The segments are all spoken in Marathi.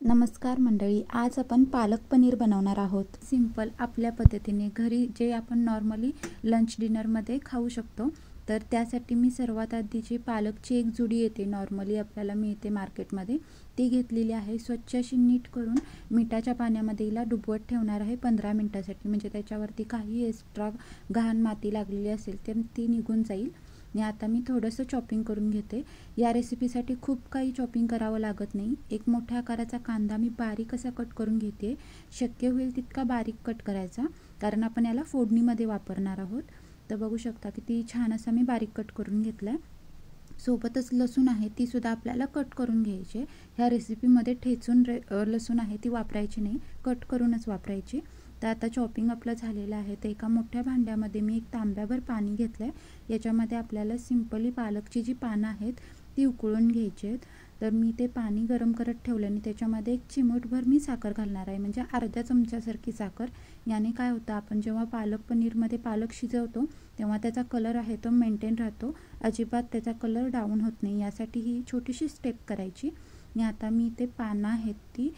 नमस्कार मंडळी, आज आपण पालक पनीर बनवणार आहोत. सिंपल आपल्या पद्धतीने घरी जे आपण नॉर्मली लंच डिनरमध्ये खाऊ शकतो. तर त्यासाठी मी सर्वात आधी जी पालकची एक जुडी येते, नॉर्मली आपल्याला मिळते मार्केटमध्ये, ती घेतलेली आहे. स्वच्छ अशी नीट करून मिठाच्या पाण्यामध्ये हिला डुबवत ठेवणार आहे 15 मिनिटासाठी. म्हणजे त्याच्यावरती काही एक्स्ट्रा घाण माती लागलेली असेल तर ती निघून जाईल. आणि आता मी थोडंसं चॉपिंग करून घेते. या रेसिपीसाठी खूप काही चॉपिंग करावं लागत नाही. एक मोठ्या आकाराचा कांदा मी बारीक असा कट करून घेते. शक्य होईल तितका बारीक कट करायचा, कारण आपण याला फोडणीमध्ये वापरणार आहोत. तर बघू शकता किती छान असा मी बारीक कट करून घेतला आहे. सोबतच लसूण आहे ती सुद्धा आपल्याला कट करून घ्यायची. ह्या रेसिपीमध्ये ठेचून लसूण आहे ती वापरायची नाही, कट करूनच वापरायची. तर आता चॉपिंग आपलं झालेलं आहे. तर एका मोठ्या भांड्यामध्ये मी एक तांब्याभर पाणी घेतलं आहे. याच्यामध्ये आपल्याला सिंपली पालकची जी पानं आहेत ती उकळून घ्यायची आहेत. तर मी ते पाणी गरम करत ठेवलं आणि त्याच्यामध्ये एक चिमूटभर मी साखर घालणार आहे, म्हणजे अर्ध्या चमच्यासारखी साखर. याने काय होतं, आपण जेव्हा पालक पनीरमध्ये पालक शिजवतो तेव्हा त्याचा कलर आहे तो मेंटेन राहतो, अजिबात त्याचा कलर डाऊन होत नाही. यासाठी ही छोटीशी स्टेप करायची. आणि आता मी ते पानं आहेत ती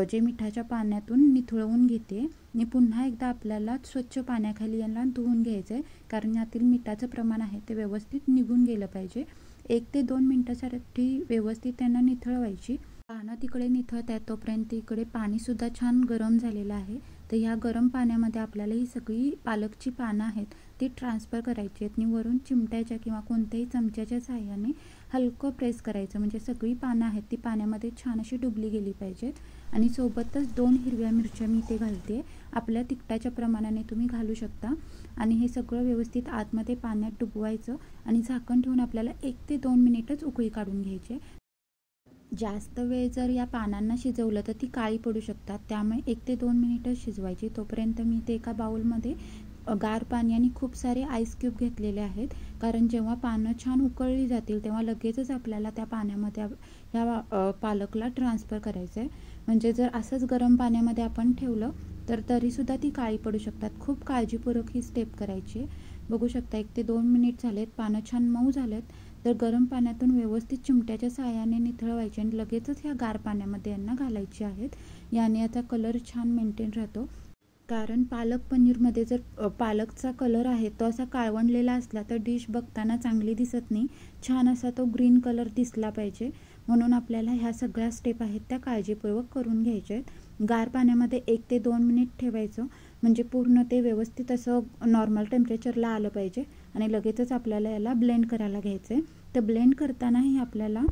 जे मिठाच्या पाण्यातून निथळवून घेते. आणि पुन्हा एकदा आपल्याला स्वच्छ पाण्याखाली यांना धुवून घ्यायचं आहे, कारण यातील मिठाचं प्रमाण आहे ते व्यवस्थित निघून गेलं पाहिजे. 1 ते 2 मिनिटासाठी व्यवस्थित त्यांना निथळवायची. पानं तिकडे निथळत आहेत तोपर्यंत इकडे पाणीसुद्धा छान गरम झालेलं आहे. तर ह्या गरम पाण्यामध्ये आपल्याला ही सगळी पालकची पानं आहेत ती ट्रान्सफर करायची आहेत. आणि वरून चिमट्याच्या किंवा कोणत्याही चमच्याच्या साहाय्याने हलकं प्रेस करायचं, म्हणजे सगळी पानं आहेत ती पाण्यामध्ये छान अशी डुबली गेली पाहिजेत. आणि सोबतच 2 हिरव्या मिरच्या मी इथे घालते. आपल्या तिखटाच्या प्रमाणाने तुम्ही घालू शकता. आणि हे सगळं व्यवस्थित आतमध्ये पाण्यात डुबवायचं आणि झाकण ठेवून आपल्याला 1 ते 2 मिनिटच उकळी काढून घ्यायची. जास्त वेळ जर या पानांना शिजवलं तर ती काळी पडू शकतात, त्यामुळे 1 ते 2 मिनिटच शिजवायची. तोपर्यंत मी ते एका बाउलमध्ये गार पाणी आणि खूप सारे आईस क्यूब घेतलेले आहेत, कारण जेव्हा पानं छान उकळली जातील तेव्हा लगेचच आपल्याला त्या पाण्यामध्ये ह्या पालकला ट्रान्सफर करायचं आहे. म्हणजे जर असंच गरम पाण्यामध्ये आपण ठेवलं तर तरीसुद्धा ती काळी पडू शकतात. खूप काळजीपूर्वक ही स्टेप करायची. बघू शकता 1 ते 2 मिनिट झालेत, पानं छान मऊ झालेत. तर गरम पाण्यातून व्यवस्थित चिमट्याच्या साहाय्याने निथळवायचे आणि लगेचच ह्या गार पाण्यामध्ये यांना घालायचे आहेत. याने याचा कलर छान मेंटेन राहतो, कारण पालक पनीरमध्ये जर पालकचा कलर आहे तो असा काळवंडलेला असला तर डिश बघताना चांगली दिसत नाही. छान असा तो ग्रीन कलर दिसला पाहिजे, म्हणून आपल्याला ह्या सगळ्या स्टेप आहेत त्या काळजीपूर्वक करून घ्यायच्या आहेत. गार पाण्यामध्ये 1 ते 2 मिनिट ठेवायचं, म्हणजे पूर्ण ते व्यवस्थित असं नॉर्मल टेम्परेचरला आलं पाहिजे. आणि लगेचच आपल्याला याला ब्लेंड करायला घ्यायचं आहे. तर ब्लेंड करतानाही आपल्याला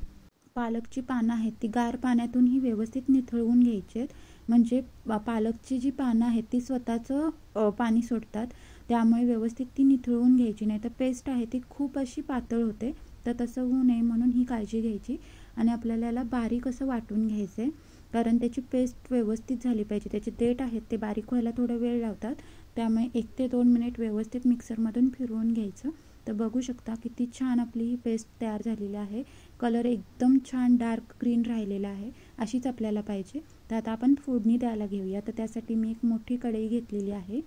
पालकची पानं आहेत ती गार पाण्यातून ही व्यवस्थित निथळवून घ्यायची आहेत. म्हणजे पालकची जी पानं आहेत ती स्वतःचं पाणी सोडतात, त्यामुळे व्यवस्थित ती निथळवून घ्यायची, नाही तर पेस्ट आहे ती खूप अशी पातळ होते. तर तसं होऊ नये म्हणून ही काळजी घ्यायची. आणि आपल्याला याला बारीक असं वाटून घ्यायचं आहे, कारण त्याची पेस्ट व्यवस्थित झाली पाहिजे. त्याचे देठ आहेत ते बारीक व्हायला थोडा वेळ लावतात, त्यामुळे 1 ते 2 मिनिट व्यवस्थित मिक्सरमधून फिरवून घ्यायचं. तर बघू शकता किती छान आपली ही पेस्ट तयार झालेली आहे. कलर एकदम छान डार्क ग्रीन राहिलेला आहे, अशीच आपल्याला पाहिजे. तर आता आपण फोडणी द्यायला घेऊया. तर त्यासाठी मी एक मोठी कढई घेतलेली आहे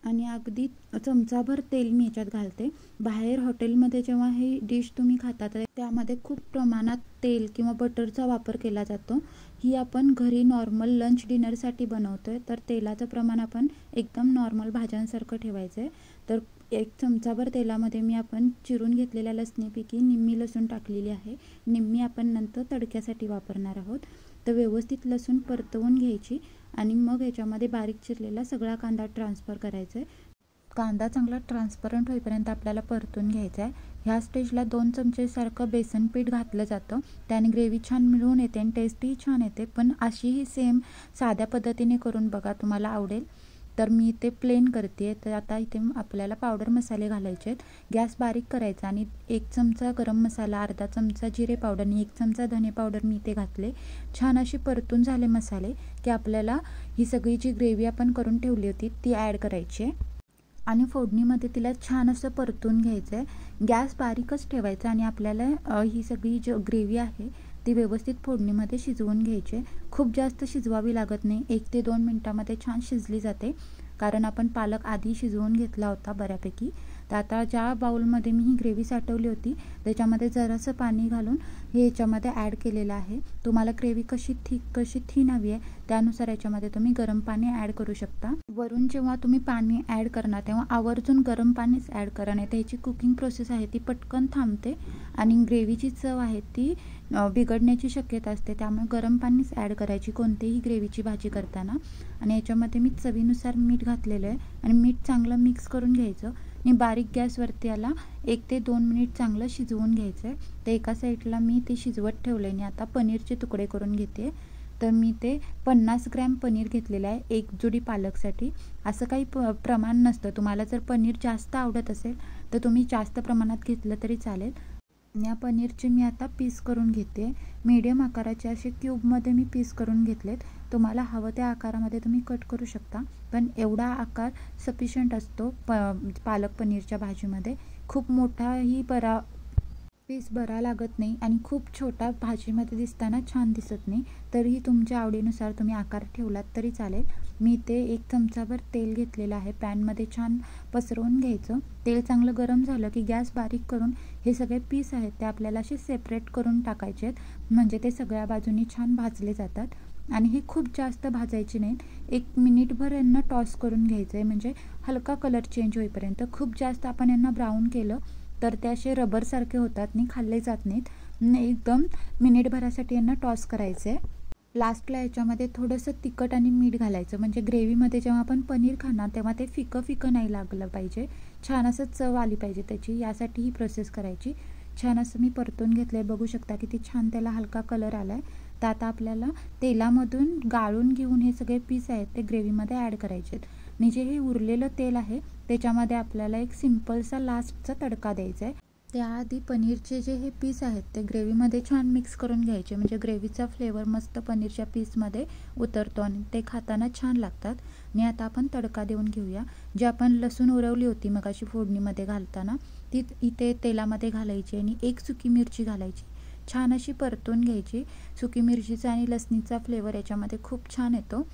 आणि अगदी चमचाभर तेल मी ह्याच्यात घालते. बाहेर हॉटेलमध्ये जेव्हा ही डिश तुम्ही खाता तर त्यामध्ये खूप प्रमाणात तेल किंवा बटरचा वापर केला जातो. ही आपण घरी नॉर्मल लंच डिनरसाठी बनवतोय, तर तेलाचं प्रमाण आपण एकदम नॉर्मल भाज्यांसारखं ठेवायचं आहे. तर 1 चमचाभर तेलामध्ये मी आपण चिरून घेतलेल्या लसणीपैकी निम्मी लसूण टाकलेली आहे, निम्मी आपण नंतर तडक्यासाठी वापरणार आहोत. तर व्यवस्थित लसूण परतवून घ्यायची आणि मग याच्यामध्ये बारीक चिरलेला सगळा कांदा ट्रान्सफर करायचा आहे. कांदा चांगला ट्रान्सपरंट होईपर्यंत आपल्याला परतून घ्यायचा आहे. ह्या स्टेजला 2 चमचेसारखं बेसन पीठ घातलं जातं, त्याने ग्रेव्ही छान मिळून येते आणि टेस्टही छान येते. पण अशीही सेम साध्या पद्धतीने करून बघा, तुम्हाला आवडेल. तर मी इथे प्लेन करते. तर आता इथे आपल्याला पावडर मसाले घालायचे आहेत. गॅस बारीक करायचा आणि 1 चमचा गरम मसाला, अर्धा चमचा जिरे पावडर आणि 1 चमचा धने पावडर मी इथे घातले. छान अशी परतून झाले मसाले की आपल्याला ही सगळी जी ग्रेव्ही आपण करून ठेवली होती ती ॲड करायची आहे आणि फोडणीमध्ये तिला छान असं परतून घ्यायचं आहे. गॅस बारीकच ठेवायचा आणि आपल्याला ही सगळी जी ग्रेव्ही आहे ती व्यवस्थित फोडणीमध्ये शिजवून घ्यायची. खूप जास्त शिजवावी लागत नाही, 1 ते 2 मिनिटामध्ये छान शिजली जाते, कारण आपण पालक आधी शिजवून घेतला होता बऱ्यापैकी. तर आता ज्या बाउलमध्ये मी ही ग्रेव्ही साठवली होती त्याच्यामध्ये जरासं पाणी घालून हे याच्यामध्ये ॲड केलेलं आहे. तुम्हाला ग्रेव्ही कशी थिक कशी थिन हवी आहे त्यानुसार याच्यामध्ये तुम्ही गरम पाणी ॲड करू शकता. वरून जेव्हा तुम्ही पाणी ॲड करणार तेव्हा आवर्जून गरम पाणीच ॲड करा, नाही तर ह्याची कुकिंग प्रोसेस आहे ती पटकन थांबते आणि ग्रेव्हीची चव आहे ती बिघडण्याची शक्यता असते. त्यामुळे गरम पाणीच ॲड करायची कोणतीही ग्रेव्हीची भाजी करताना. आणि याच्यामध्ये मी चवीनुसार मीठ घातलेलं आहे आणि मीठ चांगलं मिक्स करून घ्यायचं आणि बारीक गॅसवरती याला 1 ते 2 मिनिट चांगलं शिजवून घ्यायचं आहे. तर एका साईडला मी ते शिजवत ठेवलं आणि आता पनीरचे तुकडे करून घेते. तर मी ते 50 ग्रॅम पनीर घेतलेलं आहे एक जुडी पालकसाठी. असं काही प्रमाण नसतं. तुम्हाला जर पनीर जास्त आवडत असेल तर तुम्ही जास्त प्रमाणात घेतलं तरी चालेल. या पनीरचे मी आता पीस करून घेते. मीडियम आकाराचे असे क्यूबमध्ये मी पीस करून घेतलेत. तुम्हाला हवं त्या आकारामध्ये तुम्ही कट करू शकता, पण एवढा आकार सफिशियंट असतो पालक पनीरच्या भाजीमध्ये. खूप मोठाही पीस बरा लागत नाही आणि खूप छोटा भाजीमध्ये दिसताना छान दिसत नाही. तरीही तुमच्या आवडीनुसार तुम्ही आकार ठेवलात तरी चालेल. मी ते 1 चमचाभर तेल घेतलेलं आहे. पॅनमध्ये छान पसरवून घ्यायचं. तेल चांगलं गरम झालं की गॅस बारीक करून हे सगळे पीस आहेत ते आपल्याला असे सेपरेट करून टाकायचे आहेत, म्हणजे ते सगळ्या बाजूनी छान भाजले जातात. आणि हे खूप जास्त भाजायचे नाहीत. 1 मिनिटभर यांना टॉस करून घ्यायचं आहे, म्हणजे हलका कलर चेंज होईपर्यंत. खूप जास्त आपण यांना ब्राऊन केलं तर ते असे रबरसारखे होतात आणि खाल्ले जात नाहीत. एकदम मिनिटभरासाठी यांना टॉस करायचं आहे. लास्टला याच्यामध्ये थोडंसं तिखट आणि मीठ घालायचं, म्हणजे ग्रेव्हीमध्ये जेव्हा आपण पनीर खाणार तेव्हा ते फिकं फिकं नाही लागलं पाहिजे, छान असं चव आली पाहिजे त्याची. यासाठी ही प्रोसेस करायची. छान असं मी परतून घेतलं आहे. बघू शकता किती छान त्याला हलका कलर आला आहे. तर आता आपल्याला तेलामधून गाळून घेऊन हे सगळे पीस आहेत ते ग्रेव्हीमध्ये ॲड करायचे आहेत. आणि जे हे उरलेलं तेल आहे त्याच्यामध्ये आपल्याला एक सिम्पलसा लास्टचा तडका द्यायचा आहे. त्याआधी पनीरचे जे हे पीस आहेत ते ग्रेव्हीमध्ये छान मिक्स करून घ्यायचे, म्हणजे ग्रेव्हीचा फ्लेवर मस्त पनीरच्या पीसमध्ये उतरतो आणि ते खाताना छान लागतात. आणि आता आपण तडका देऊन घेऊया. जी आपण लसूण उरवली होती मगाशी फोडणीमध्ये घालताना ती इथे तेलामध्ये घालायची आणि 1 सुकी मिरची घालायची. छान अशी परतून घ्यायची. सुकी मिरचीचा आणि लसणीचा फ्लेवर याच्यामध्ये खूप छान येतो.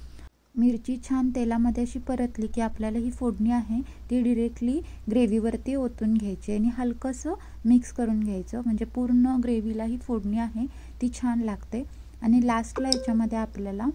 मिरची छान तेलामध्ये अशी परतली की आपल्याला ही फोडणी आहे ती डिरेक्टली ग्रेव्हीवरती ओतून घ्यायची आणि हलकंसं मिक्स करून घ्यायचं, म्हणजे पूर्ण ग्रेव्हीला ही फोडणी आहे ती छान लागते. आणि लास्टला याच्यामध्ये आपल्याला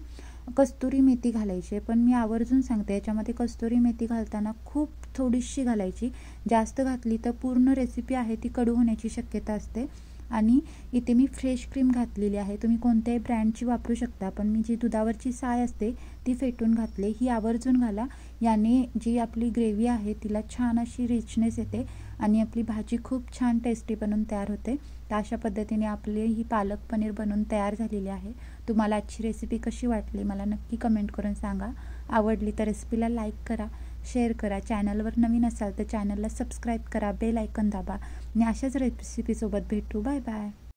कस्तुरी मेथी घालायची आहे. पण मी आवर्जून सांगते याच्यामध्ये कस्तुरी मेथी घालताना खूप थोडीशी घालायची. जास्त घातली तर पूर्ण रेसिपी आहे ती कडू होण्याची शक्यता असते. आणि इथे मी फ्रेश क्रीम घातलेली आहे. तुम्ही कोणत्याही ब्रँडची वापरू शकता, पण मी जी दुधावरची साय असते ती फेटून घातली. ही आवर्जून घाला. याने जी आपली ग्रेव्ही आहे तिला छान अशी रिचनेस येते आणि आपली भाजी खूप छान टेस्टी बनून तयार होते. तर अशा पद्धतीने आपली ही पालक पनीर बनवून तयार झालेली आहे. तुम्हाला आजची रेसिपी कशी वाटली मला नक्की कमेंट करून सांगा. आवडली तर रेसिपीला लाईक करा, शेअर करा. चॅनलवर नवीन असाल तर चॅनलला सबस्क्राईब करा, बेल आयकन दाबा आणि अशाच रेसिपीसोबत भेटू. Bye bye.